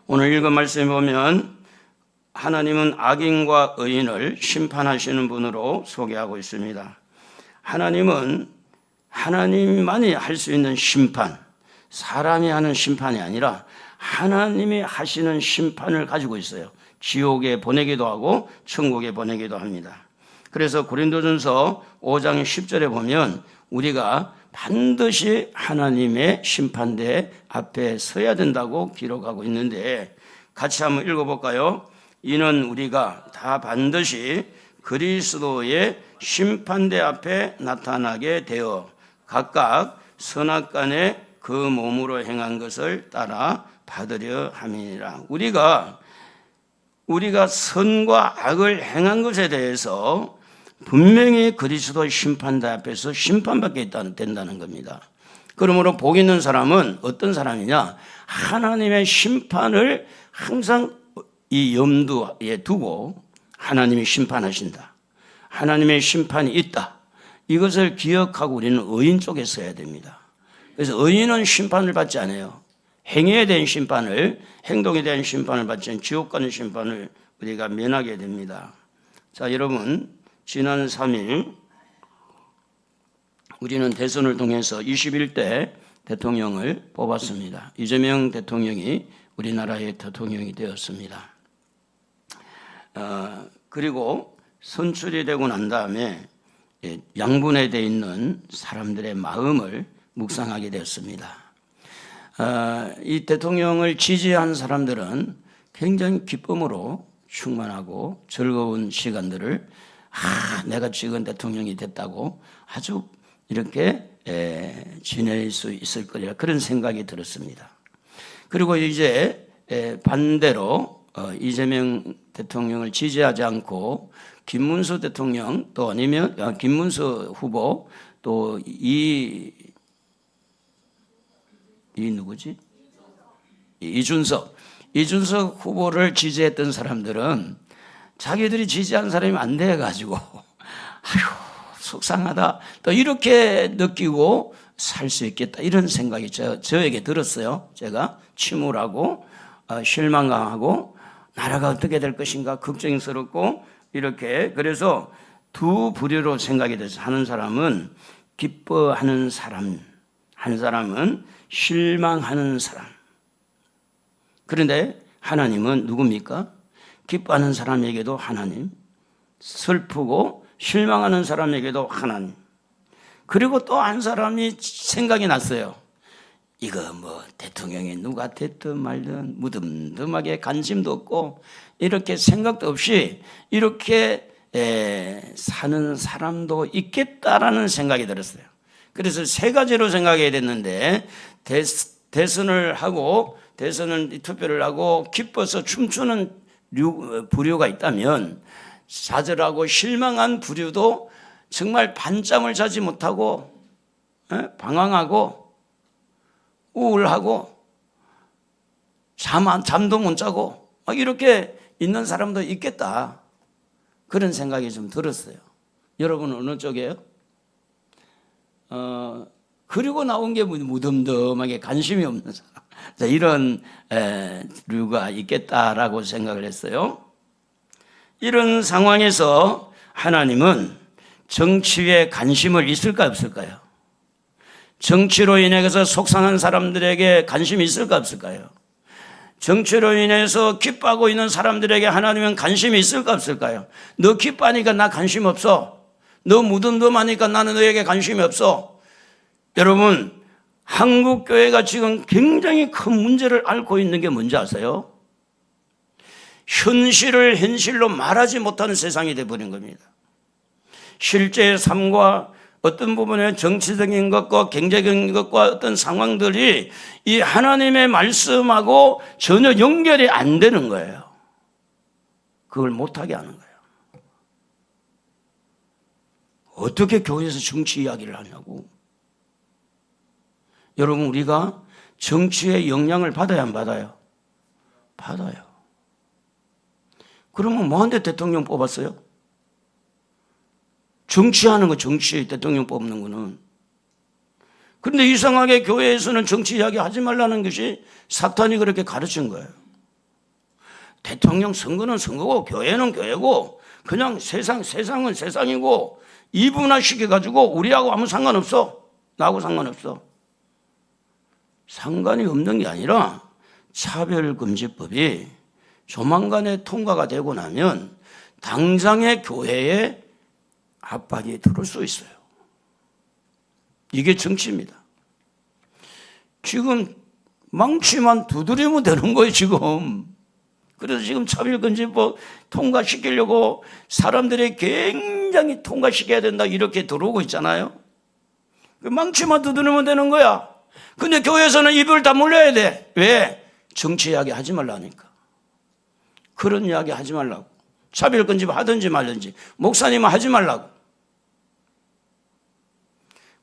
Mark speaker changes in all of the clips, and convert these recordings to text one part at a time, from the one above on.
Speaker 1: 오늘 읽은 말씀에 보면 하나님은 악인과 의인을 심판하시는 분으로 소개하고 있습니다. 하나님은 하나님만이 할 수 있는 심판, 사람이 하는 심판이 아니라 하나님이 하시는 심판을 가지고 있어요. 지옥에 보내기도 하고 천국에 보내기도 합니다. 그래서 고린도전서 5장 10절에 보면 우리가 반드시 하나님의 심판대 앞에 서야 된다고 기록하고 있는데, 같이 한번 읽어볼까요? 이는 우리가 다 반드시 그리스도의 심판대 앞에 나타나게 되어 각각 선악간에 그 몸으로 행한 것을 따라 받으려 함이니라. 우리가 선과 악을 행한 것에 대해서 분명히 그리스도의 심판대 앞에서 심판받게 된다는 겁니다. 그러므로 복 있는 사람은 어떤 사람이냐? 하나님의 심판을 항상 이 염두에 두고 하나님이 심판하신다, 하나님의 심판이 있다, 이것을 기억하고 우리는 의인 쪽에 서야 됩니다. 그래서 의인은 심판을 받지 않아요. 행위에 대한 심판을, 행동에 대한 심판을 받지 않은 지옥 가는 심판을 우리가 면하게 됩니다. 자, 여러분, 지난 3일 우리는 대선을 통해서 21대 대통령을 뽑았습니다. 이재명 대통령이 우리나라의 대통령이 되었습니다. 그리고 선출이 되고 난 다음에 양분에 있는 사람들의 마음을 묵상하게 되었습니다. 이 대통령을 지지한 사람들은 굉장히 기쁨으로 충만하고 즐거운 시간들을 내가 지금 대통령이 됐다고 아주 이렇게 지낼 수 있을 거리라 그런 생각이 들었습니다. 그리고 이제 반대로 이재명 대통령을 지지하지 않고 김문수 대통령 또 아니면 김문수 후보 또 누구지? 이준석 후보를 지지했던 사람들은 자기들이 지지한 사람이 안 돼가지고 아휴 속상하다 또 이렇게 느끼고 살 수 있겠다 이런 생각이 저에게 들었어요. 제가 침울하고 실망하고 나라가 어떻게 될 것인가 걱정스럽고 이렇게. 그래서 두 부류로 생각이 돼서 하는 사람은 기뻐하는 사람, 한 사람은 실망하는 사람. 그런데 하나님은 누굽니까? 기뻐하는 사람에게도 하나님, 슬프고 실망하는 사람에게도 하나님. 그리고 또 한 사람이 생각이 났어요. 이거 뭐 대통령이 누가 됐든 말든 무덤덤하게 관심도 없고 이렇게 생각도 없이 이렇게 사는 사람도 있겠다라는 생각이 들었어요. 그래서 세 가지로 생각해야 됐는데 대선을 하고 대선을 투표를 하고 기뻐서 춤추는 부류가 있다면 좌절하고 실망한 부류도 정말 밤잠을 자지 못하고 방황하고 우울하고 잠도 못 자고 이렇게 있는 사람도 있겠다 그런 생각이 좀 들었어요. 여러분은 어느 쪽이에요? 그리고 나온 게 무덤덤하게 관심이 없는 사람, 이런 류가 있겠다라고 생각을 했어요. 이런 상황에서 하나님은 정치에 관심을 있을까 없을까요? 정치로 인해서 속상한 사람들에게 관심이 있을까 없을까요? 정치로 인해서 기뻐하고 있는 사람들에게 하나님은 관심이 있을까 없을까요? 너 기뻐하니까 나 관심 없어. 너 무덤덤하니까 나는 너에게 관심이 없어. 여러분, 한국교회가 지금 굉장히 큰 문제를 앓고 있는 게 뭔지 아세요? 현실을 현실로 말하지 못하는 세상이 되어버린 겁니다. 실제의 삶과 어떤 부분에 정치적인 것과 경제적인 것과 어떤 상황들이 이 하나님의 말씀하고 전혀 연결이 안 되는 거예요. 그걸 못하게 하는 거예요. 어떻게 교회에서 정치 이야기를 하냐고. 여러분, 우리가 정치의 영향을 받아야 안 받아요? 받아요. 그러면 뭐한테 대통령 뽑았어요? 정치하는 거, 정치 대통령 뽑는 거는. 그런데 이상하게 교회에서는 정치 이야기 하지 말라는 것이 사탄이 그렇게 가르친 거예요. 대통령 선거는 선거고 교회는 교회고 그냥 세상은 세상이고 이분화시켜가지고 우리하고 아무 상관없어. 나하고 상관없어. 상관이 없는 게 아니라 차별금지법이 조만간에 통과가 되고 나면 당장의 교회에 압박이 들어올 수 있어요. 이게 정치입니다. 지금 망치만 두드리면 되는 거예요, 지금. 그래서 지금 차별금지법 통과시키려고 사람들이 굉장히 통과시켜야 된다 이렇게 들어오고 있잖아요. 망치만 두드리면 되는 거야. 근데 교회에서는 입을 다 물려야 돼. 왜? 정치 이야기 하지 말라니까. 그런 이야기 하지 말라고. 차별금지법 하든지 말든지. 목사님은 하지 말라고.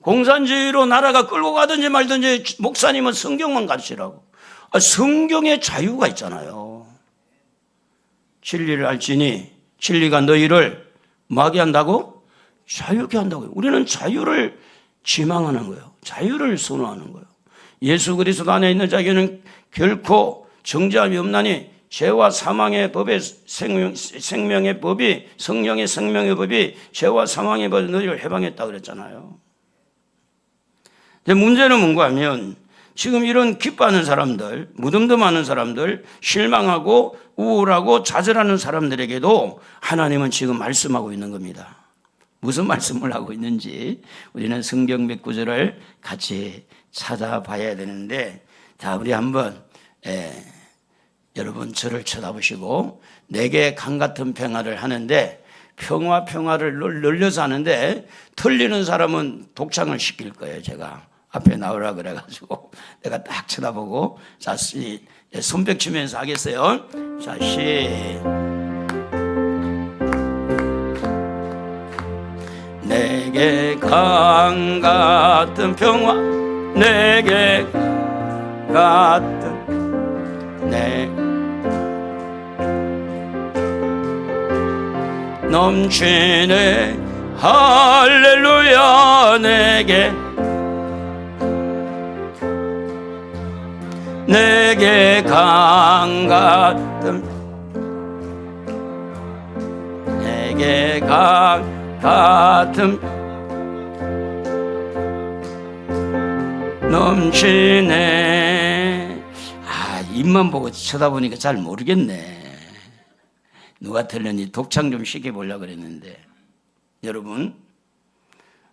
Speaker 1: 공산주의로 나라가 끌고 가든지 말든지 목사님은 성경만 가르치라고. 성경에 자유가 있잖아요. 진리를 알지니 진리가 너희를 뭐하게 한다고? 자유케 한다고요. 우리는 자유를 지망하는 거예요. 자유를 선호하는 거예요. 예수 그리스도 안에 있는 자에게는 결코 정죄함이 없나니 죄와 사망의 법에 생명의 법이 성령의 생명의 법이 죄와 사망의 법에 너희를 해방했다 그랬잖아요. 근데 문제는 뭔가 하면 지금 이런 기뻐하는 사람들, 무덤덤하는 사람들, 실망하고 우울하고 좌절하는 사람들에게도 하나님은 지금 말씀하고 있는 겁니다. 무슨 말씀을 하고 있는지 우리는 성경 몇 구절을 같이 찾아봐야 되는데, 자, 우리 한번 여러분 저를 쳐다보시고 내게 강 같은 평화를 하는데 평화를 늘려서 하는데 틀리는 사람은 독창을 시킬 거예요. 제가 앞에 나오라 그래가지고 내가 딱 쳐다보고 자, 손뼉 치면서 하겠어요. 자, 내게 강 같은 평화, 내게 같은 넘치네 할렐루야. 내게 강 같은 내게 강 같은 넘치네. 입만 보고 쳐다보니까 잘 모르겠네. 누가 틀렸니? 독창 좀 시켜보려고 그랬는데, 여러분,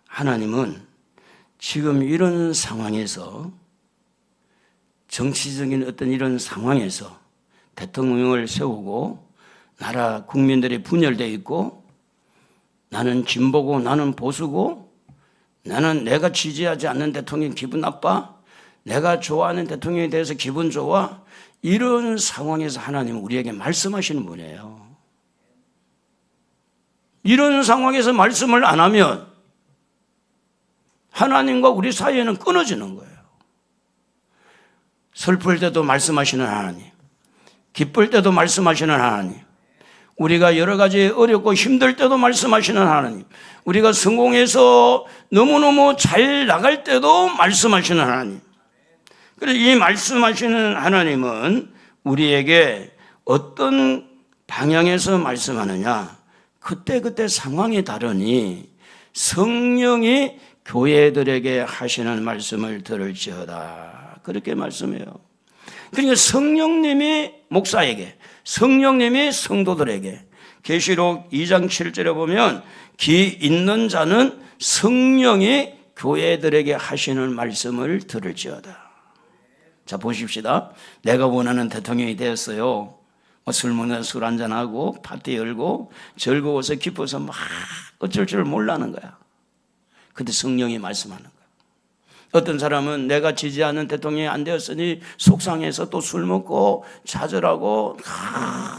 Speaker 1: 하나님은 지금 이런 상황에서, 정치적인 어떤 이런 상황에서 대통령을 세우고 나라 국민들이 분열되어 있고 나는 진보고 나는 보수고 나는 내가 지지하지 않는 대통령 기분 나빠, 내가 좋아하는 대통령에 대해서 기분 좋아, 이런 상황에서 하나님은 우리에게 말씀하시는 분이에요. 이런 상황에서 말씀을 안 하면 하나님과 우리 사이에는 끊어지는 거예요. 슬플 때도 말씀하시는 하나님, 기쁠 때도 말씀하시는 하나님, 우리가 여러 가지 어렵고 힘들 때도 말씀하시는 하나님, 우리가 성공해서 너무너무 잘 나갈 때도 말씀하시는 하나님. 그래서 이 말씀하시는 하나님은 우리에게 어떤 방향에서 말씀하느냐, 그때 상황이 다르니 성령이 교회들에게 하시는 말씀을 들을지어다, 그렇게 말씀해요. 그러니까 성령님이 목사에게, 성령님이 성도들에게, 계시록 2장 7절에 보면 귀 있는 자는 성령이 교회들에게 하시는 말씀을 들을지어다. 자, 보십시다. 내가 원하는 대통령이 되었어요. 술 먹는 술 한잔하고 파티 열고 즐거워서 기뻐서 막 어쩔 줄 몰라는 거야. 근데 성령이 말씀하는 거야. 어떤 사람은 내가 지지하는 대통령이 안 되었으니 속상해서 또 술 먹고 좌절하고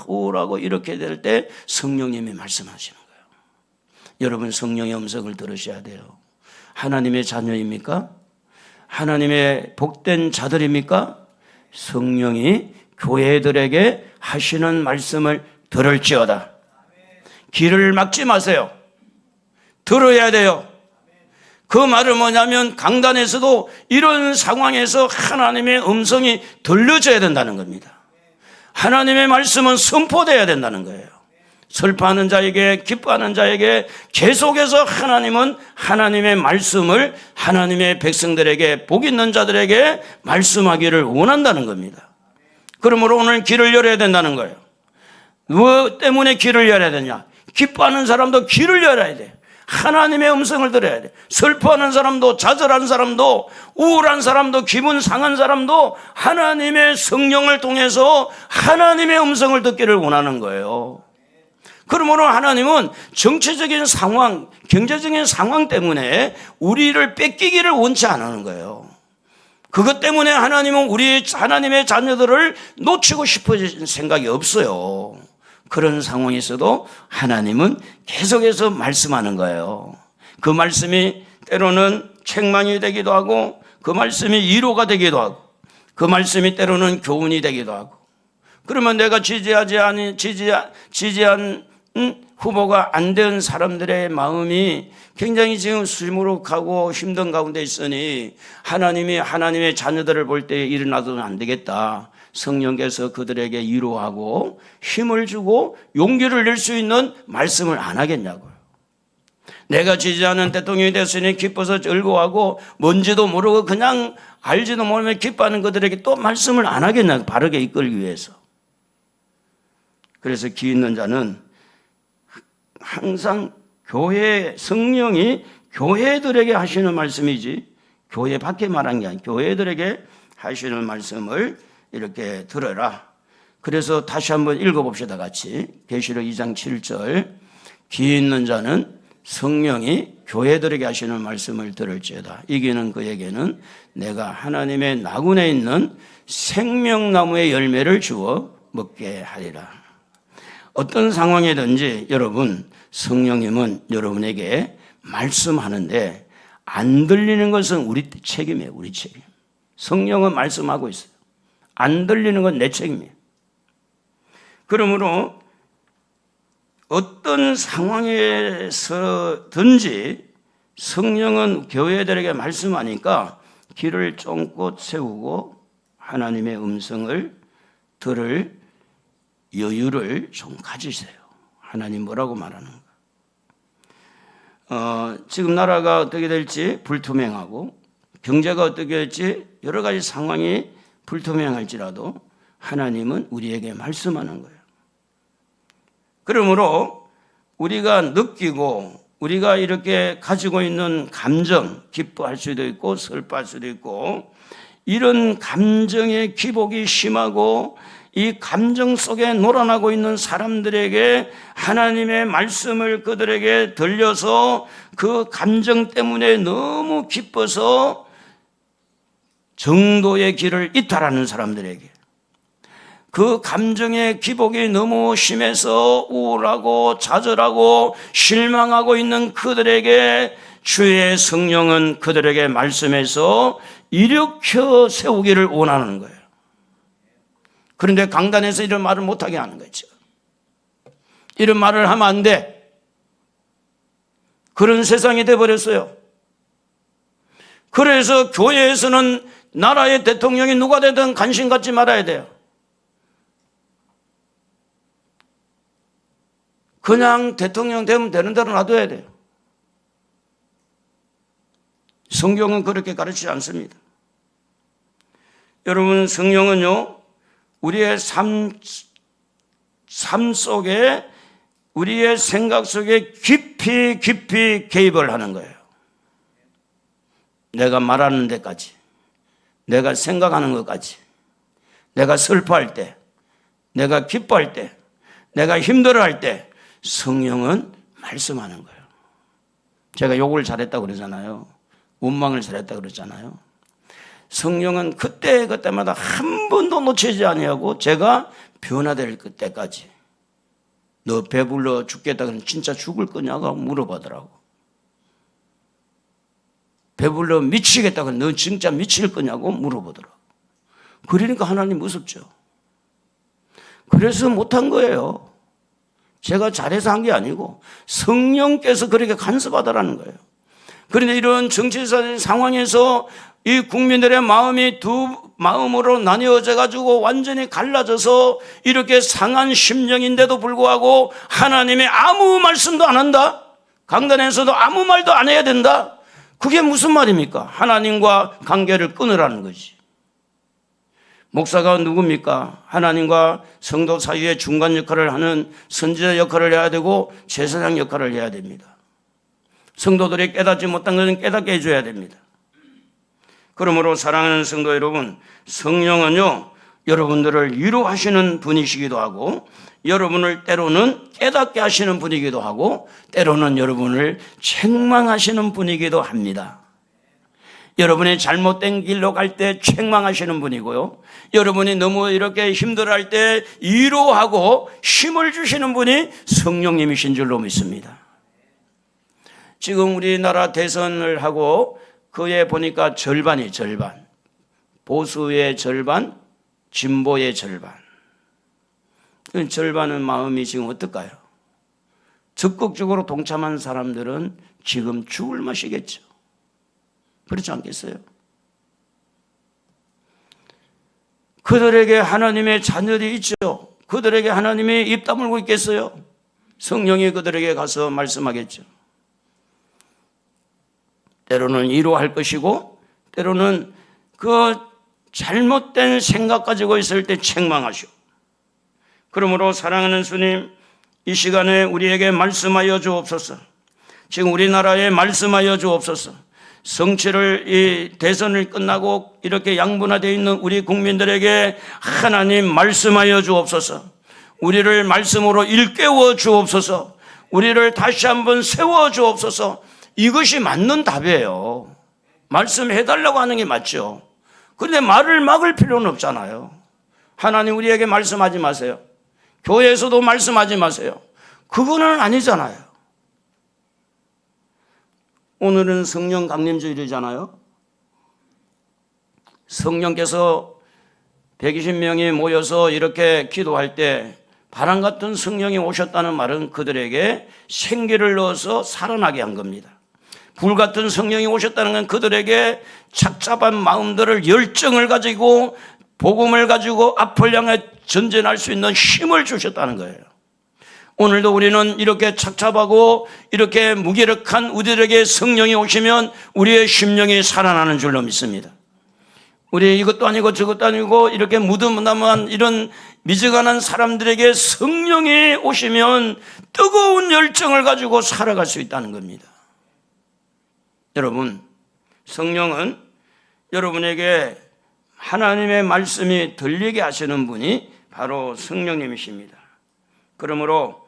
Speaker 1: 우울하고 이렇게 될 때 성령님이 말씀하시는 거예요. 여러분, 성령의 음성을 들으셔야 돼요. 하나님의 자녀입니까? 하나님의 복된 자들입니까? 성령이 교회들에게 하시는 말씀을 들을지어다. 귀를 막지 마세요. 들어야 돼요. 그 말은 뭐냐면 강단에서도 이런 상황에서 하나님의 음성이 들려져야 된다는 겁니다. 하나님의 말씀은 선포되어야 된다는 거예요. 슬퍼하는 자에게, 기뻐하는 자에게 계속해서 하나님은 하나님의 말씀을 하나님의 백성들에게, 복 있는 자들에게 말씀하기를 원한다는 겁니다. 그러므로 오늘 길을 열어야 된다는 거예요. 뭐 때문에 길을 열어야 되냐? 기뻐하는 사람도 길을 열어야 돼. 하나님의 음성을 들어야 돼. 슬퍼하는 사람도, 좌절한 사람도, 우울한 사람도, 기분 상한 사람도 하나님의 성령을 통해서 하나님의 음성을 듣기를 원하는 거예요. 그러므로 하나님은 정치적인 상황, 경제적인 상황 때문에 우리를 뺏기기를 원치 않는 거예요. 그것 때문에 하나님은 우리 하나님의 자녀들을 놓치고 싶어질 생각이 없어요. 그런 상황에서도 하나님은 계속해서 말씀하는 거예요. 그 말씀이 때로는 책망이 되기도 하고, 그 말씀이 위로가 되기도 하고, 그 말씀이 때로는 교훈이 되기도 하고. 그러면 내가 지지한 후보가 안 된 사람들의 마음이 굉장히 지금 수무룩하고 힘든 가운데 있으니 하나님이 하나님의 자녀들을 볼 때 일어나서는 안 되겠다. 성령께서 그들에게 위로하고 힘을 주고 용기를 낼 수 있는 말씀을 안 하겠냐고요. 내가 지지하는 대통령이 됐으니 기뻐서 즐거워하고 뭔지도 모르고 그냥 알지도 모르면 기뻐하는 그들에게 또 말씀을 안 하겠냐고, 바르게 이끌기 위해서. 그래서 기 있는 자는 항상 교회, 성령이 교회들에게 하시는 말씀이지 교회 밖에 말한 게 아니라 교회들에게 하시는 말씀을 이렇게 들어라. 그래서 다시 한번 읽어봅시다. 같이 계시록 2장 7절. 귀 있는 자는 성령이 교회들에게 하시는 말씀을 들을지어다. 이기는 그에게는 내가 하나님의 나군에 있는 생명나무의 열매를 주어 먹게 하리라. 어떤 상황이든지 여러분, 성령님은 여러분에게 말씀하는데 안 들리는 것은 우리 책임이에요. 우리 책임. 성령은 말씀하고 있어요. 안 들리는 건 내 책임이에요. 그러므로 어떤 상황에서든지 성령은 교회들에게 말씀하니까 길을 쫑긋 세우고 하나님의 음성을 들을 여유를 좀 가지세요. 하나님 뭐라고 말하는 거. 지금 나라가 어떻게 될지 불투명하고 경제가 어떻게 될지 여러 가지 상황이 불투명할지라도 하나님은 우리에게 말씀하는 거예요. 그러므로 우리가 느끼고 우리가 이렇게 가지고 있는 감정, 기뻐할 수도 있고 슬퍼할 수도 있고, 이런 감정의 기복이 심하고 이 감정 속에 놀아나고 있는 사람들에게 하나님의 말씀을 그들에게 들려서 그 감정 때문에 너무 기뻐서 정도의 길을 이탈하는 사람들에게, 그 감정의 기복이 너무 심해서 우울하고 좌절하고 실망하고 있는 그들에게 주의 성령은 그들에게 말씀해서 일으켜 세우기를 원하는 거예요. 그런데 강단에서 이런 말을 못하게 하는 거죠. 이런 말을 하면 안 돼. 그런 세상이 돼버렸어요. 그래서 교회에서는 나라의 대통령이 누가 되든 관심 갖지 말아야 돼요. 그냥 대통령 되면 되는 대로 놔둬야 돼요. 성경은 그렇게 가르치지 않습니다. 여러분, 성령은요, 우리의 삶 속에, 우리의 생각 속에 깊이 개입을 하는 거예요. 내가 말하는 데까지, 내가 생각하는 것까지, 내가 슬퍼할 때, 내가 기뻐할 때, 내가 힘들어할 때 성령은 말씀하는 거예요. 제가 욕을 잘했다고 그러잖아요. 원망을 잘했다고 그러잖아요. 성령은 그때마다 한 번도 놓치지 아니하고 제가 변화될 그때까지, 너 배불러 죽겠다 그러면 진짜 죽을 거냐고 물어보더라고. 배불러 미치겠다 그러면 너 진짜 미칠 거냐고 물어보더라고. 그러니까 하나님 무섭죠. 그래서 못한 거예요. 제가 잘해서 한 게 아니고 성령께서 그렇게 간섭하더라는 거예요. 그런데 이런 정치적 상황에서 이 국민들의 마음이 두 마음으로 나뉘어져 가지고 완전히 갈라져서 이렇게 상한 심령인데도 불구하고 하나님의 아무 말씀도 안 한다. 강단에서도 아무 말도 안 해야 된다. 그게 무슨 말입니까? 하나님과 관계를 끊으라는 거지. 목사가 누굽니까? 하나님과 성도 사이의 중간 역할을 하는 선지자 역할을 해야 되고 제사장 역할을 해야 됩니다. 성도들이 깨닫지 못한 것은 깨닫게 해줘야 됩니다. 그러므로 사랑하는 성도 여러분, 성령은요, 여러분들을 위로하시는 분이시기도 하고 여러분을 때로는 깨닫게 하시는 분이기도 하고 때로는 여러분을 책망하시는 분이기도 합니다. 여러분이 잘못된 길로 갈 때 책망하시는 분이고요, 여러분이 너무 이렇게 힘들어할 때 위로하고 힘을 주시는 분이 성령님이신 줄로 믿습니다. 지금 우리나라 대선을 하고 그에 보니까 절반이 절반. 보수의 절반, 진보의 절반. 그 절반은 마음이 지금 어떨까요? 적극적으로 동참한 사람들은 지금 죽을 맛이겠죠. 그렇지 않겠어요? 그들에게 하나님의 자녀들이 있죠. 그들에게 하나님이 입 다물고 있겠어요? 성령이 그들에게 가서 말씀하겠죠. 때로는 위로할 것이고 때로는 그 잘못된 생각 가지고 있을 때 책망하시오. 그러므로 사랑하는 주님, 이 시간에 우리에게 말씀하여 주옵소서. 지금 우리나라에 말씀하여 주옵소서. 성취를 이 대선을 끝나고 이렇게 양분화되어 있는 우리 국민들에게 하나님 말씀하여 주옵소서. 우리를 말씀으로 일깨워 주옵소서. 우리를 다시 한번 세워 주옵소서. 이것이 맞는 답이에요. 말씀해달라고 하는 게 맞죠. 그런데 말을 막을 필요는 없잖아요. 하나님 우리에게 말씀하지 마세요. 교회에서도 말씀하지 마세요. 그거는 아니잖아요. 오늘은 성령 강림주일이잖아요. 성령께서 120명이 모여서 이렇게 기도할 때 바람 같은 성령이 오셨다는 말은 그들에게 생기를 넣어서 살아나게 한 겁니다. 불 같은 성령이 오셨다는 건 그들에게 착잡한 마음들을 열정을 가지고 복음을 가지고 앞을 향해 전진할 수 있는 힘을 주셨다는 거예요. 오늘도 우리는 이렇게 착잡하고 이렇게 무기력한 우리들에게 성령이 오시면 우리의 심령이 살아나는 줄로 믿습니다. 우리 이것도 아니고 저것도 아니고 이렇게 무덤덤한 이런 미지근한 사람들에게 성령이 오시면 뜨거운 열정을 가지고 살아갈 수 있다는 겁니다. 여러분, 성령은 여러분에게 하나님의 말씀이 들리게 하시는 분이 바로 성령님이십니다. 그러므로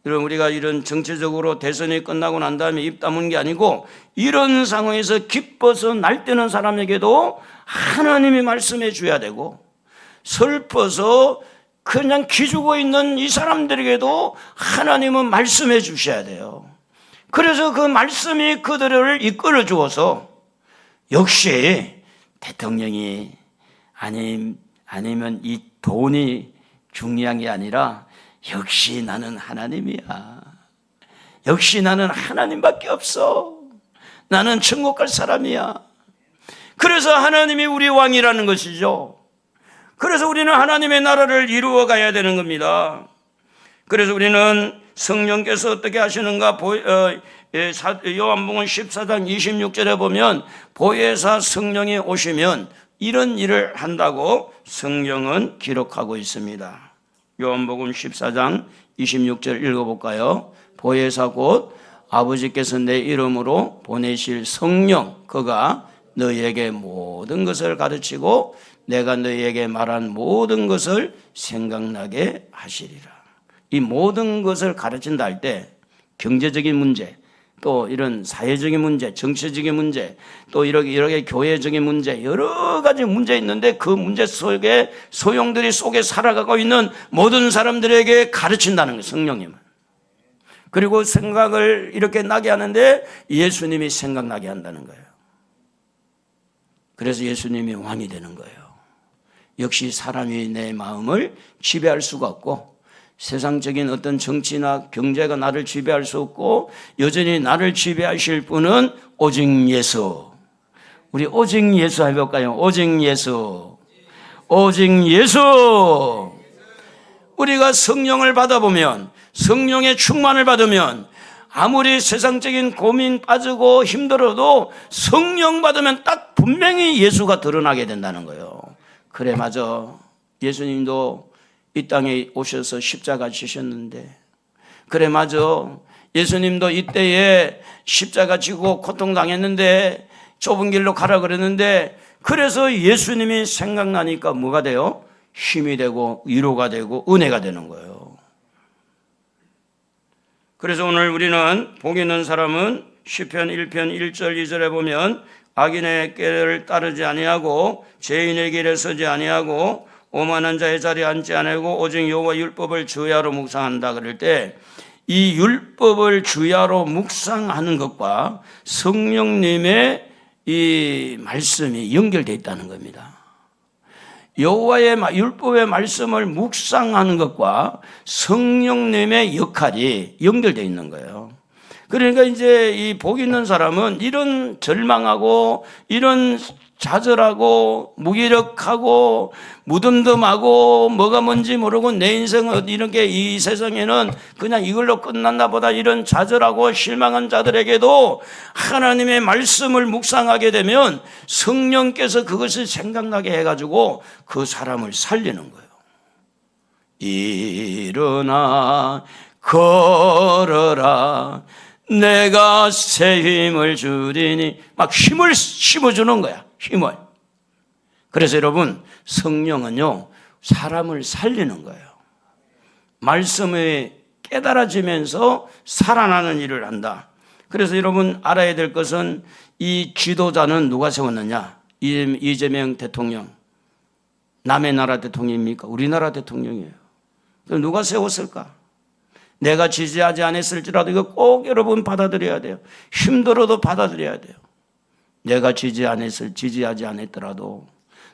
Speaker 1: 우리가 이런 정치적으로 대선이 끝나고 난 다음에 입 다문 게 아니고 이런 상황에서 기뻐서 날뛰는 사람에게도 하나님이 말씀해 줘야 되고 슬퍼서 그냥 기죽어 있는 이 사람들에게도 하나님은 말씀해 주셔야 돼요. 그래서 그 말씀이 그들을 이끌어 주어서 역시 대통령이 아니면 이 돈이 중요한 게 아니라 역시 나는 하나님이야. 역시 나는 하나님밖에 없어. 나는 천국 갈 사람이야. 그래서 하나님이 우리 왕이라는 것이죠. 그래서 우리는 하나님의 나라를 이루어 가야 되는 겁니다. 그래서 우리는 성령께서 어떻게 하시는가 요한복음 14장 26절에 보면 보혜사 성령이 오시면 이런 일을 한다고 성경은 기록하고 있습니다. 요한복음 14장 26절 읽어볼까요? 보혜사 곧 아버지께서 내 이름으로 보내실 성령, 그가 너희에게 모든 것을 가르치고 내가 너희에게 말한 모든 것을 생각나게 하시리라. 이 모든 것을 가르친다 할 때 경제적인 문제, 또 이런 사회적인 문제, 정치적인 문제, 또 이렇게 교회적인 문제, 여러 가지 문제 있는데 그 문제 속에 소용돌이 속에 살아가고 있는 모든 사람들에게 가르친다는 거예요, 성령님은. 그리고 생각을 이렇게 나게 하는데 예수님이 생각나게 한다는 거예요. 그래서 예수님이 왕이 되는 거예요. 역시 사람이 내 마음을 지배할 수가 없고 세상적인 어떤 정치나 경제가 나를 지배할 수 없고 여전히 나를 지배하실 분은 오직 예수. 우리 오직 예수 해볼까요? 오직 예수. 오직 예수. 우리가 성령을 받아보면, 성령의 충만을 받으면 아무리 세상적인 고민 빠지고 힘들어도 성령 받으면 딱 분명히 예수가 드러나게 된다는 거예요. 그래, 맞아. 예수님도 이 땅에 오셔서 십자가 지셨는데, 그래, 맞아. 예수님도 이때에 십자가 지고 고통당했는데 좁은 길로 가라 그랬는데, 그래서 예수님이 생각나니까 뭐가 돼요? 힘이 되고 위로가 되고 은혜가 되는 거예요. 그래서 오늘 우리는 복 있는 사람은 시편 1편 1절 2절에 보면 악인의 길을 따르지 아니하고 죄인의 길에 서지 아니하고 오만한 자의 자리에 앉지 아니하고 오직 여호와 율법을 주야로 묵상한다 그럴 때, 이 율법을 주야로 묵상하는 것과 성령님의 이 말씀이 연결되어 있다는 겁니다. 여호와의 율법의 말씀을 묵상하는 것과 성령님의 역할이 연결되어 있는 거예요. 그러니까 이제 이 복 있는 사람은 이런 절망하고 이런 좌절하고 무기력하고 무덤덤하고 뭐가 뭔지 모르고 내 인생은 이렇게 이 세상에는 그냥 이걸로 끝났나 보다 이런 좌절하고 실망한 자들에게도 하나님의 말씀을 묵상하게 되면 성령께서 그것을 생각나게 해가지고 그 사람을 살리는 거예요. 일어나 걸어라 내가 새 힘을 주리니, 막 힘을 심어주는 거야. 힘을. 그래서 여러분, 성령은요 사람을 살리는 거예요. 말씀이 깨달아지면서 살아나는 일을 한다. 그래서 여러분 알아야 될 것은 이 지도자는 누가 세웠느냐? 이재명 대통령. 남의 나라 대통령입니까? 우리나라 대통령이에요. 그럼 누가 세웠을까? 내가 지지하지 않았을지라도 이거 꼭 여러분 받아들여야 돼요. 힘들어도 받아들여야 돼요. 내가 지지하지 않았더라도,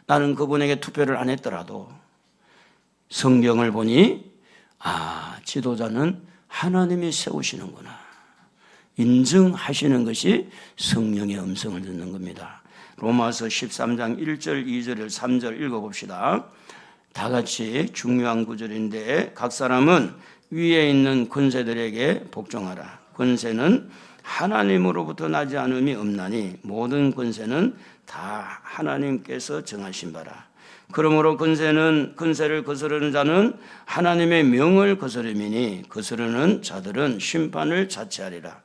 Speaker 1: 나는 그분에게 투표를 안 했더라도 성경을 보니 지도자는 하나님이 세우시는구나 인증하시는 것이 성령의 음성을 듣는 겁니다. 로마서 13장 1절 2절 3절 읽어봅시다. 다 같이 중요한 구절인데, 각 사람은 위에 있는 권세들에게 복종하라. 권세는 하나님으로부터 나지 않음이 없나니 모든 권세는 다 하나님께서 정하신 바라. 그러므로 권세를 거스르는 자는 하나님의 명을 거스름이니 거스르는 자들은 심판을 자체하리라.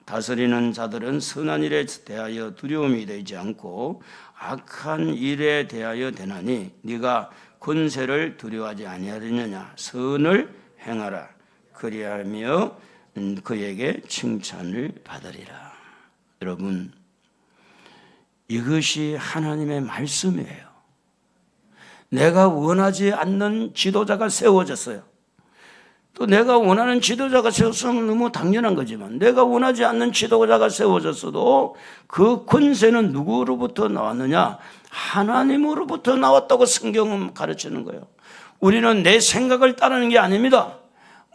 Speaker 1: 다스리는 자들은 선한 일에 대하여 두려움이 되지 않고 악한 일에 대하여 되나니 네가 권세를 두려워하지 아니하느냐. 선을 행하라. 그리하며 그에게 칭찬을 받으리라. 여러분, 이것이 하나님의 말씀이에요. 내가 원하지 않는 지도자가 세워졌어요. 또 내가 원하는 지도자가 세웠으면 너무 당연한 거지만, 내가 원하지 않는 지도자가 세워졌어도 그 권세는 누구로부터 나왔느냐? 하나님으로부터 나왔다고 성경은 가르치는 거예요. 우리는 내 생각을 따르는 게 아닙니다.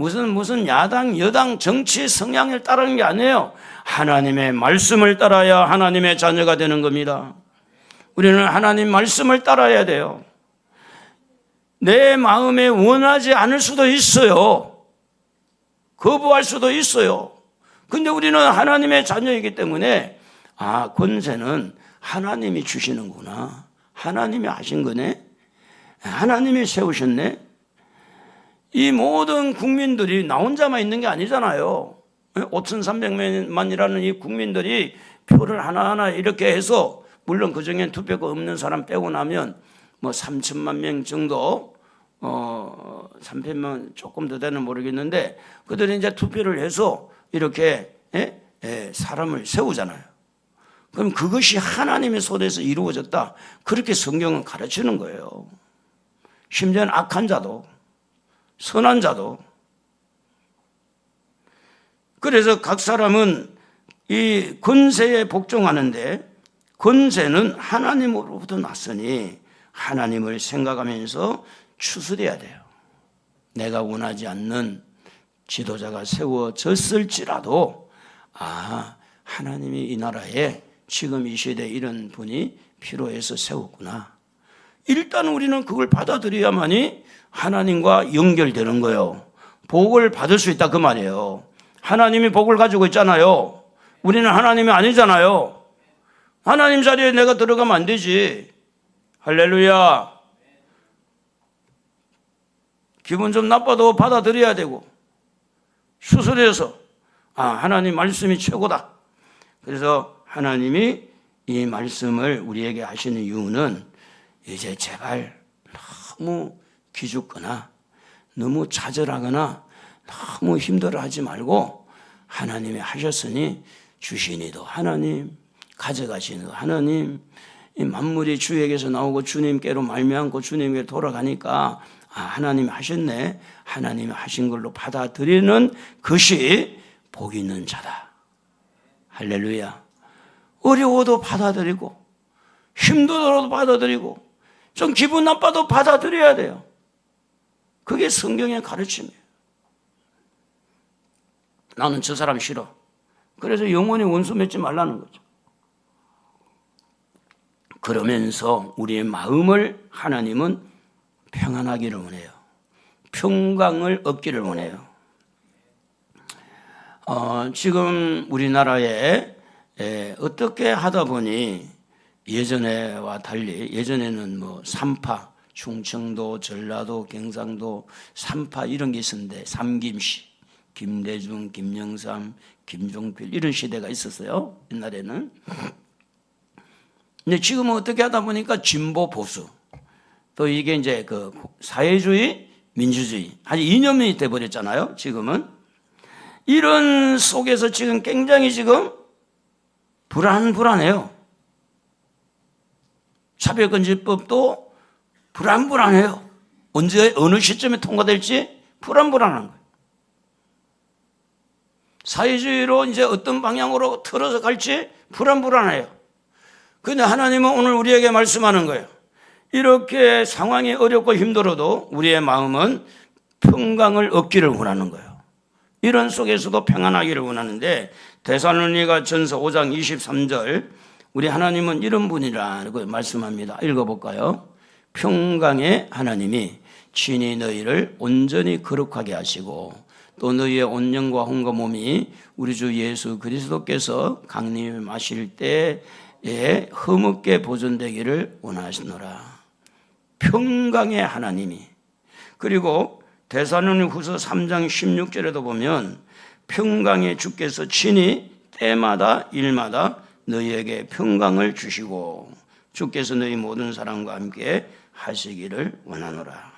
Speaker 1: 무슨 야당, 여당, 정치 성향을 따르는 게 아니에요. 하나님의 말씀을 따라야 하나님의 자녀가 되는 겁니다. 우리는 하나님 말씀을 따라야 돼요. 내 마음에 원하지 않을 수도 있어요. 거부할 수도 있어요. 근데 우리는 하나님의 자녀이기 때문에 권세는 하나님이 주시는구나. 하나님이 하신 거네. 하나님이 세우셨네. 이 모든 국민들이 나 혼자만 있는 게 아니잖아요. 5,300만이라는 이 국민들이 표를 하나하나 이렇게 해서, 물론 그중엔 투표가 없는 사람 빼고 나면 뭐 3천만 명 정도, 300만 조금 더 되는 모르겠는데, 그들이 이제 투표를 해서 이렇게 사람을 세우잖아요. 그럼 그것이 하나님의 손에서 이루어졌다. 그렇게 성경은 가르치는 거예요. 심지어는 악한 자도 선한 자도. 그래서 각 사람은 이 권세에 복종하는데, 권세는 하나님으로부터 났으니 하나님을 생각하면서 추스려야 돼요. 내가 원하지 않는 지도자가 세워졌을지라도 하나님이 이 나라에 지금 이 시대에 이런 분이 필요해서 세웠구나. 일단 우리는 그걸 받아들여야만이 하나님과 연결되는 거예요. 복을 받을 수 있다 그 말이에요. 하나님이 복을 가지고 있잖아요. 우리는 하나님이 아니잖아요. 하나님 자리에 내가 들어가면 안 되지. 할렐루야. 기분 좀 나빠도 받아들여야 되고 수술해서 하나님 말씀이 최고다. 그래서 하나님이 이 말씀을 우리에게 하시는 이유는 이제 제발 너무 기죽거나 너무 좌절하거나 너무 힘들어하지 말고 하나님이 하셨으니 주시니도 하나님, 가져가시니도 하나님, 이 만물이 주에게서 나오고 주님께로 말미암고 주님께 돌아가니까 하나님이 하셨네. 하나님이 하신 걸로 받아들이는 것이 복 있는 자다. 할렐루야. 어려워도 받아들이고 힘들어도 받아들이고 좀 기분 나빠도 받아들여야 돼요. 그게 성경의 가르침이에요. 나는 저 사람 싫어. 그래서 영원히 원수 맺지 말라는 거죠. 그러면서 우리의 마음을 하나님은 평안하기를 원해요. 평강을 얻기를 원해요. 지금 우리나라에 어떻게 하다 보니 예전에와 달리 예전에는 뭐 3파, 충청도, 전라도, 경상도 3파 이런 게 있었는데 삼김씨, 김대중, 김영삼, 김종필 이런 시대가 있었어요. 옛날에는. 근데 지금은 어떻게 하다 보니까 진보 보수 또 이게 이제 그 사회주의, 민주주의 아주 이념이 돼버렸잖아요. 지금은 이런 속에서 지금 굉장히 지금 불안해요. 차별금지법도 불안해요. 언제 어느 시점에 통과될지 불안한 거예요. 사회주의로 이제 어떤 방향으로 틀어서 갈지 불안해요. 그런데 하나님은 오늘 우리에게 말씀하는 거예요. 이렇게 상황이 어렵고 힘들어도 우리의 마음은 평강을 얻기를 원하는 거예요. 이런 속에서도 평안하기를 원하는데 데살로니가 전서 5장 23절 우리 하나님은 이런 분이라고 말씀합니다. 읽어볼까요? 평강의 하나님이 친히 너희를 온전히 거룩하게 하시고 또 너희의 온 영과 혼과 몸이 우리 주 예수 그리스도께서 강림하실 때에 흠없게 보존되기를 원하시노라. 평강의 하나님이. 그리고 데살로니가후서 3장 16절에도 보면 평강의 주께서 친히 때마다 일마다 너희에게 평강을 주시고 주께서 너희 모든 사람과 함께 하시기를 원하노라.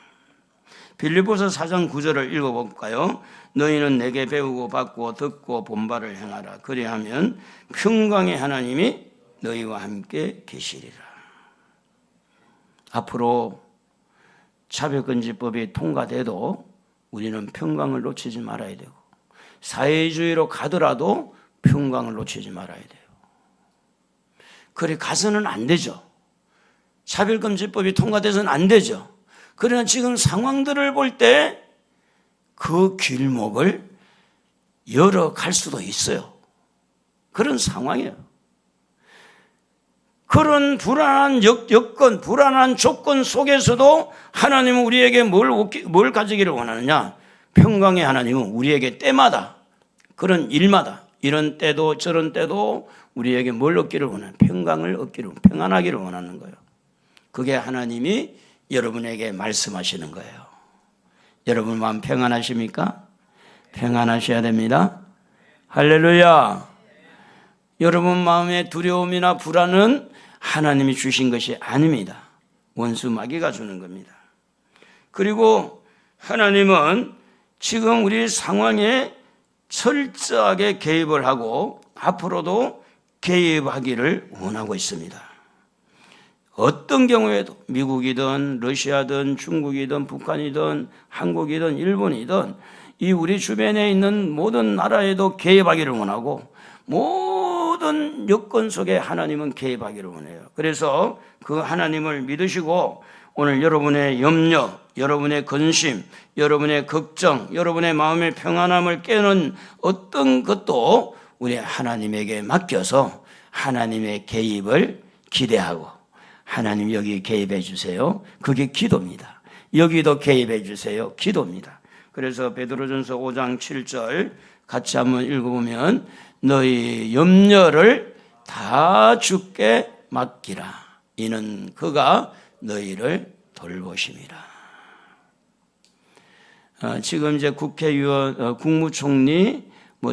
Speaker 1: 빌립보서 4장 9절을 읽어볼까요? 너희는 내게 배우고 받고 듣고 본바를 행하라. 그리하면 평강의 하나님이 너희와 함께 계시리라. 앞으로 차별금지법이 통과돼도 우리는 평강을 놓치지 말아야 되고 사회주의로 가더라도 평강을 놓치지 말아야 돼요. 그래 가서는 안 되죠. 차별금지법이 통과돼서는 안 되죠. 그러나 지금 상황들을 볼 때 그 길목을 열어갈 수도 있어요. 그런 상황이에요. 그런 불안한 여건, 불안한 조건 속에서도 하나님은 우리에게 뭘 가지기를 원하느냐? 평강의 하나님은 우리에게 때마다 그런 일마다 이런 때도 저런 때도 우리에게 뭘 얻기를 원하는 평강을 얻기를 평안하기를 원하는 거예요. 그게 하나님이 여러분에게 말씀하시는 거예요. 여러분 마음 평안하십니까? 평안하셔야 됩니다. 할렐루야. 여러분 마음의 두려움이나 불안은 하나님이 주신 것이 아닙니다. 원수 마귀가 주는 겁니다. 그리고 하나님은 지금 우리 상황에 철저하게 개입을 하고 앞으로도 개입하기를 원하고 있습니다. 어떤 경우에도 미국이든 러시아든 중국이든 북한이든 한국이든 일본이든 이 우리 주변에 있는 모든 나라에도 개입하기를 원하고 모든 여건 속에 하나님은 개입하기를 원해요. 그래서 그 하나님을 믿으시고 오늘 여러분의 염려, 여러분의 근심, 여러분의 걱정, 여러분의 마음의 평안함을 깨는 어떤 것도 우리 하나님에게 맡겨서 하나님의 개입을 기대하고, 하나님 여기 개입해 주세요. 그게 기도입니다. 여기도 개입해 주세요. 기도입니다. 그래서 베드로전서 5장 7절 같이 한번 읽어보면, 너희 염려를 다 주께 맡기라. 이는 그가 너희를 돌보심이라. 지금 이제 국회의원, 국무총리,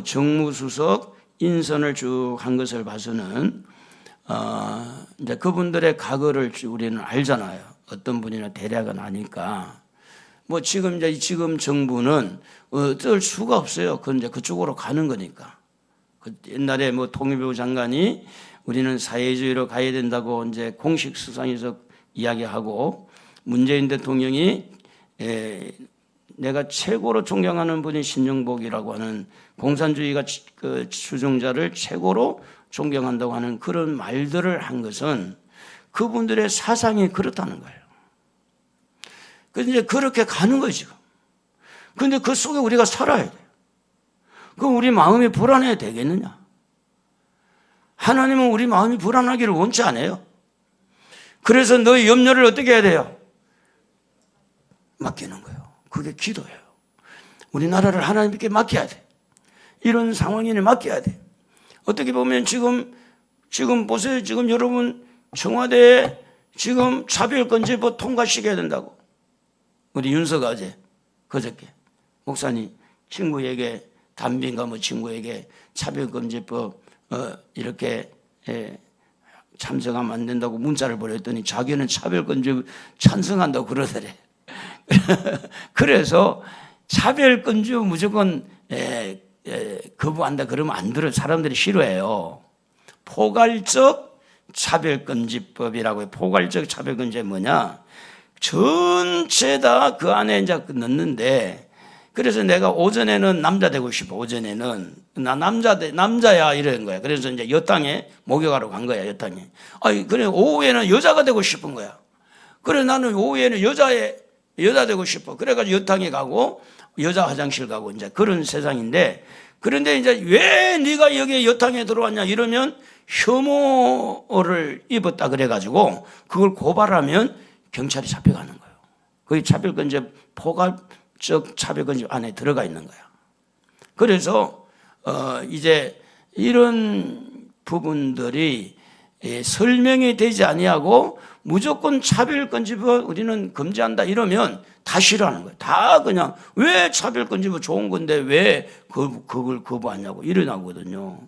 Speaker 1: 정무수석 인선을 쭉 한 것을 봐서는 이제 그분들의 과거를 우리는 알잖아요. 어떤 분이나 대략은 아니까. 지금 정부는 어쩔 수가 없어요. 그건 이제 그쪽으로 가는 거니까. 옛날에 통일부 장관이 우리는 사회주의로 가야 된다고 이제 공식 수상에서 이야기하고, 문재인 대통령이 내가 최고로 존경하는 분이 신영복이라고 하는 공산주의가 추종자를 최고로 존경한다고 하는 그런 말들을 한 것은 그분들의 사상이 그렇다는 거예요. 그런데 이제 그렇게 가는 거죠, 지금. 그런데 그 속에 우리가 살아야 돼요. 그럼 우리 마음이 불안해야 되겠느냐? 하나님은 우리 마음이 불안하기를 원치 않아요. 그래서 너의 염려를 어떻게 해야 돼요? 맡기는 거예요. 그게 기도예요. 우리나라를 하나님께 맡겨야 돼. 이런 상황에는 맡겨야 돼. 어떻게 보면 지금 보세요. 지금 여러분 청와대에 지금 차별금지법 통과시켜야 된다고. 우리 윤서가 그저께 목사님 친구에게, 담빈가 친구에게 차별금지법 이렇게 참석하면 안 된다고 문자를 보냈더니 자기는 차별금지 찬성한다고 그러더래. 그래서 차별금지 무조건 거부한다 그러면 안 들어요. 사람들이 싫어해요. 포괄적 차별금지법이라고 해요. 포괄적 차별금지 뭐냐? 전체 다 그 안에 이제 넣는데, 그래서 내가 오전에는 남자 되고 싶어. 오전에는 나 남자야 이런 거야. 그래서 이제 여당에 목욕하러 간 거야. 여당에. 그래 오후에는 여자가 되고 싶은 거야. 그래 나는 오후에는 여자 되고 싶어. 그래가지고 여당에 가고 여자 화장실 가고 이제 그런 세상인데, 그런데 이제 왜 네가 여기에 여당에 들어왔냐 이러면 혐오를 입었다 그래가지고 그걸 고발하면 경찰이 잡혀가는 거예요. 그게 차별금지, 포괄적 차별금지 안에 들어가 있는 거야. 그래서 이제 이런 부분들이 설명이 되지 아니하고 무조건 차별금지법 우리는 금지한다 이러면 다 싫어하는 거예요. 다 그냥 왜 차별금지법 좋은 건데 왜 그걸 거부하냐고 이러나거든요.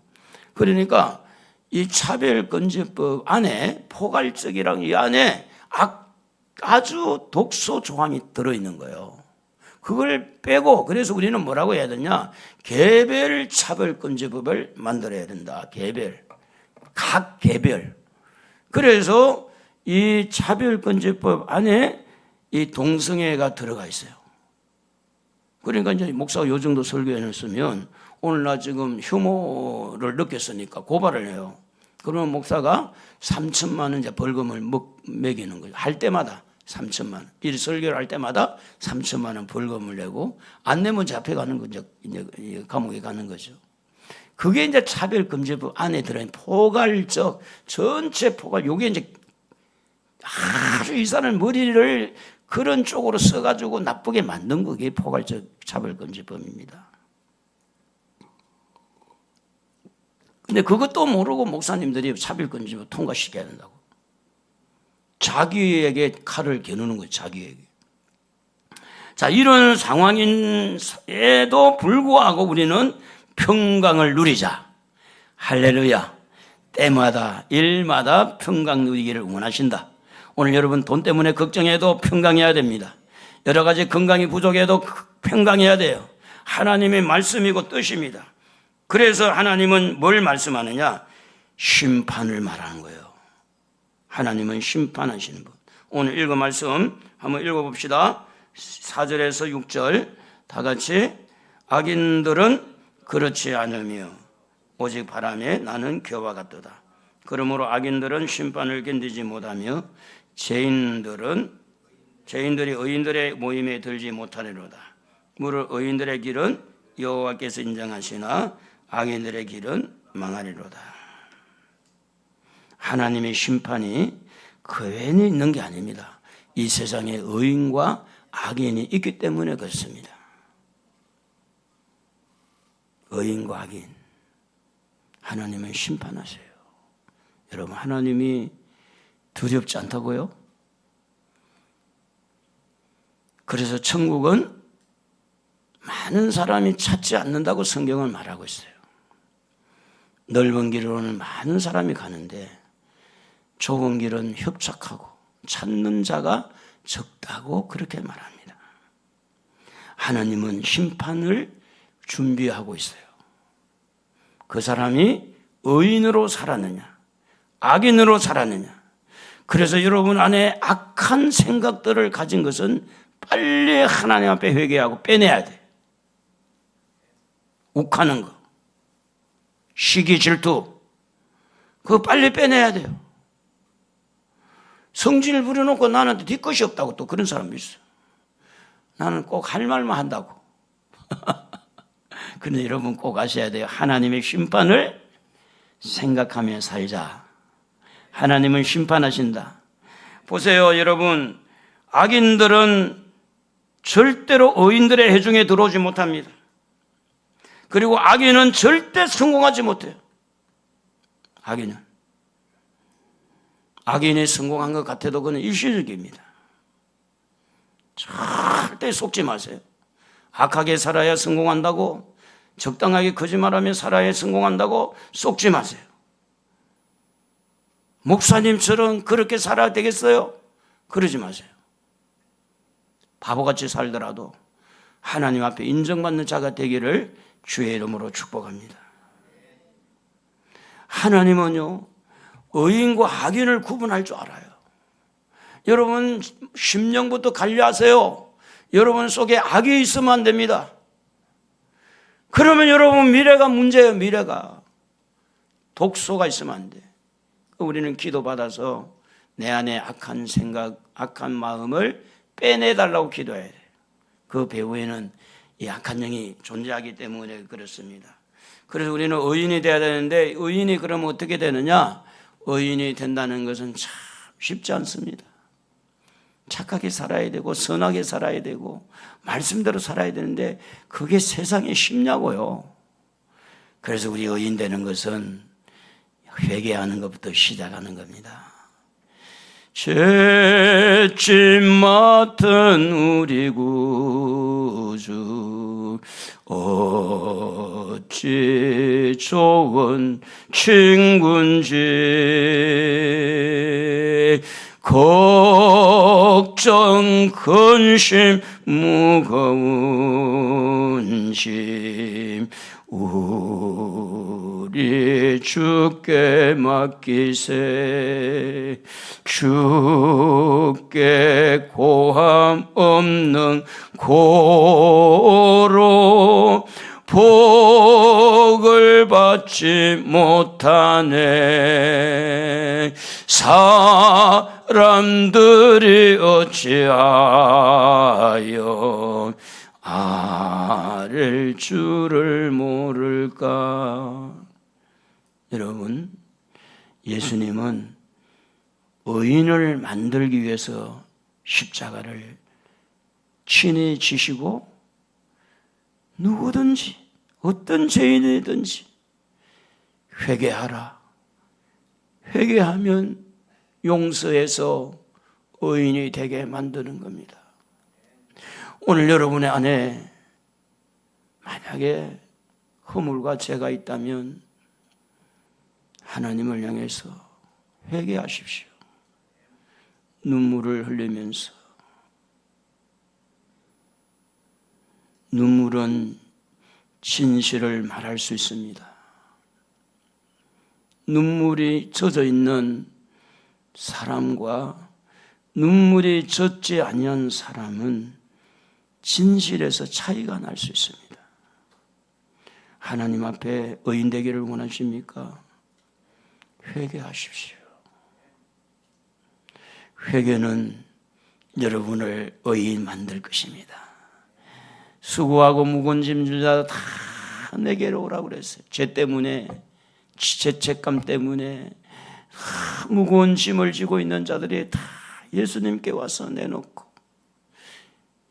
Speaker 1: 그러니까 이 차별금지법 안에 포괄적이랑 이 안에 아주 독소 조항이 들어있는 거예요. 그걸 빼고, 그래서 우리는 뭐라고 해야 되냐? 개별 차별금지법을 만들어야 된다. 각 개별. 그래서 이 차별금지법 안에 이 동성애가 들어가 있어요. 그러니까 이제 목사가 요 정도 설교해놨으면 오늘 나 지금 혐오를 느꼈으니까 고발을 해요. 그러면 목사가 3천만 원 이제 벌금을 매기는 거죠. 할 때마다 3천만 원. 이 설교를 할 때마다 3천만 원 벌금을 내고 안 내면 잡혀가는 거죠. 이제 감옥에 가는 거죠. 그게 이제 차별금지법 안에 들어있는 포괄적 전체 포괄. 요게 이제 아주 이 사람 머리를 그런 쪽으로 써가지고 나쁘게 만든 그게 포괄적 차별금지법입니다. 근데 그것도 모르고 목사님들이 차별금지법 통과시켜야 된다고. 자기에게 칼을 겨누는 거예요. 자기에게. 자, 이런 상황에도 불구하고 우리는 평강을 누리자. 할렐루야. 때마다 일마다 평강 누리기를 원하신다. 오늘 여러분 돈 때문에 걱정해도 평강해야 됩니다. 여러 가지 건강이 부족해도 평강해야 돼요. 하나님의 말씀이고 뜻입니다. 그래서 하나님은 뭘 말씀하느냐? 심판을 말하는 거예요. 하나님은 심판하시는 분. 오늘 읽은 말씀 한번 읽어봅시다. 4절에서 6절 다 같이. 악인들은 그렇지 않으며 오직 바람에 나는 겨와 같도다. 그러므로 악인들은 심판을 견디지 못하며 죄인들은 죄인들이 의인들의 모임에 들지 못하리로다. 무릇 의인들의 길은 여호와께서 인정하시나 악인들의 길은 망하리로다. 하나님의 심판이 그 외에 있는 게 아닙니다. 이 세상에 의인과 악인이 있기 때문에 그렇습니다. 의인과 악인, 하나님은 심판하세요. 여러분, 하나님이 두렵지 않다고요? 그래서 천국은 많은 사람이 찾지 않는다고 성경은 말하고 있어요. 넓은 길로는 많은 사람이 가는데 좁은 길은 협착하고 찾는 자가 적다고 그렇게 말합니다. 하나님은 심판을 준비하고 있어요. 그 사람이 의인으로 살았느냐, 악인으로 살았느냐. 그래서 여러분 안에 악한 생각들을 가진 것은 빨리 하나님 앞에 회개하고 빼내야 돼. 욱하는 거, 시기, 질투, 그거 빨리 빼내야 돼요. 성질을 부려놓고 나는 뒤끝이 없다고 또 그런 사람도 있어. 나는 꼭 할 말만 한다고. 그런데 여러분 꼭 아셔야 돼요. 하나님의 심판을 생각하며 살자. 하나님은 심판하신다. 보세요, 여러분. 악인들은 절대로 의인들의 해중에 들어오지 못합니다. 그리고 악인은 절대 성공하지 못해요. 악인이 성공한 것 같아도 그건 일시적입니다. 절대 속지 마세요. 악하게 살아야 성공한다고, 적당하게 거짓말하며 살아야 성공한다고 속지 마세요. 목사님처럼 그렇게 살아야 되겠어요? 그러지 마세요. 바보같이 살더라도 하나님 앞에 인정받는 자가 되기를 주의 이름으로 축복합니다. 하나님은요, 의인과 악인을 구분할 줄 알아요. 여러분 심령부터 관리하세요. 여러분 속에 악이 있으면 안 됩니다. 그러면 여러분 미래가 문제예요. 미래가 독소가 있으면 안 돼. 우리는 기도받아서 내 안에 악한 생각, 악한 마음을 빼내달라고 기도해야 돼. 그 배후에는 이 악한 영이 존재하기 때문에 그렇습니다. 그래서 우리는 의인이 돼야 되는데, 의인이 그러면 어떻게 되느냐? 의인이 된다는 것은 참 쉽지 않습니다. 착하게 살아야 되고 선하게 살아야 되고 말씀대로 살아야 되는데 그게 세상에 쉽냐고요. 그래서 우리 의인 되는 것은 회개하는 것부터 시작하는 겁니다. 죄짐 맡은 우리 구주 어찌 좋은 친구인지 걱정 근심 무거운 짐 우리 주께 맡기세. 주께 고함 없는 고로 복을 받지 못하네. 사람들이 어찌하여 아를 줄을 모를까. 여러분, 예수님은 의인을 만들기 위해서 십자가를 친히 지시고 누구든지 어떤 죄인이든지 회개하라. 회개하면 용서해서 의인이 되게 만드는 겁니다. 오늘 여러분의 안에 만약에 허물과 죄가 있다면 하나님을 향해서 회개하십시오. 눈물을 흘리면서. 눈물은 진실을 말할 수 있습니다. 눈물이 젖어 있는 사람과 눈물이 젖지 아니한 사람은 진실에서 차이가 날 수 있습니다. 하나님 앞에 의인 되기를 원하십니까? 회개하십시오. 회개는 여러분을 의인 만들 것입니다. 수고하고 무거운 짐진 자 다 내게로 오라고 그랬어요. 죄 때문에, 죄책감 때문에 무거운 짐을 지고 있는 자들이 다 예수님께 와서 내놓고,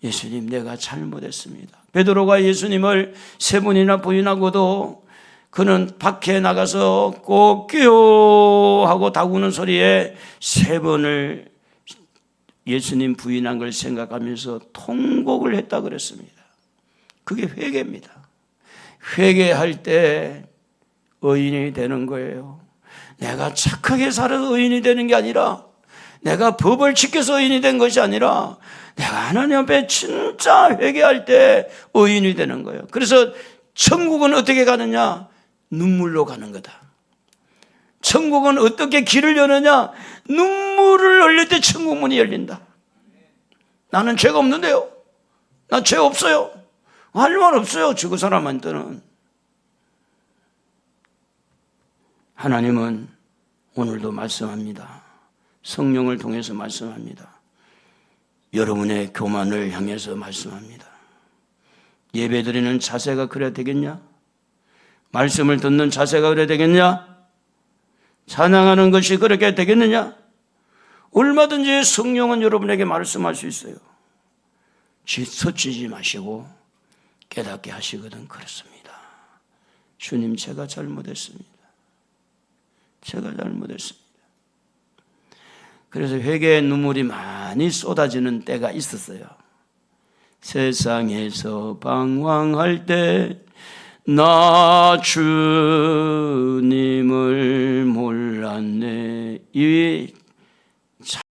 Speaker 1: 예수님 내가 잘못했습니다. 베드로가 예수님을 3번이나 부인하고도 그는 밖에 나가서 꼭요 하고 다구는 소리에 3번을 예수님 부인한 걸 생각하면서 통곡을 했다 그랬습니다. 그게 회개입니다. 회개할 때 의인이 되는 거예요. 내가 착하게 살아서 의인이 되는 게 아니라, 내가 법을 지켜서 의인이 된 것이 아니라, 내가 하나님 앞에 진짜 회개할 때 의인이 되는 거예요. 그래서 천국은 어떻게 가느냐? 눈물로 가는 거다. 천국은 어떻게 길을 여느냐? 눈물을 흘릴 때 천국 문이 열린다. 나는 죄가 없는데요. 나 죄 없어요. 할 말 없어요. 저 사람한테는. 하나님은 오늘도 말씀합니다. 성령을 통해서 말씀합니다. 여러분의 교만을 향해서 말씀합니다. 예배드리는 자세가 그래야 되겠냐? 말씀을 듣는 자세가 그래야 되겠냐? 찬양하는 것이 그렇게 되겠느냐? 얼마든지 성령은 여러분에게 말씀할 수 있어요. 서치지 마시고 깨닫게 하시거든. 그렇습니다. 주님, 제가 잘못했습니다. 제가 잘못했습니다. 그래서 회개의 눈물이 많이 쏟아지는 때가 있었어요. 세상에서 방황할 때 나 주님을 몰랐네. 이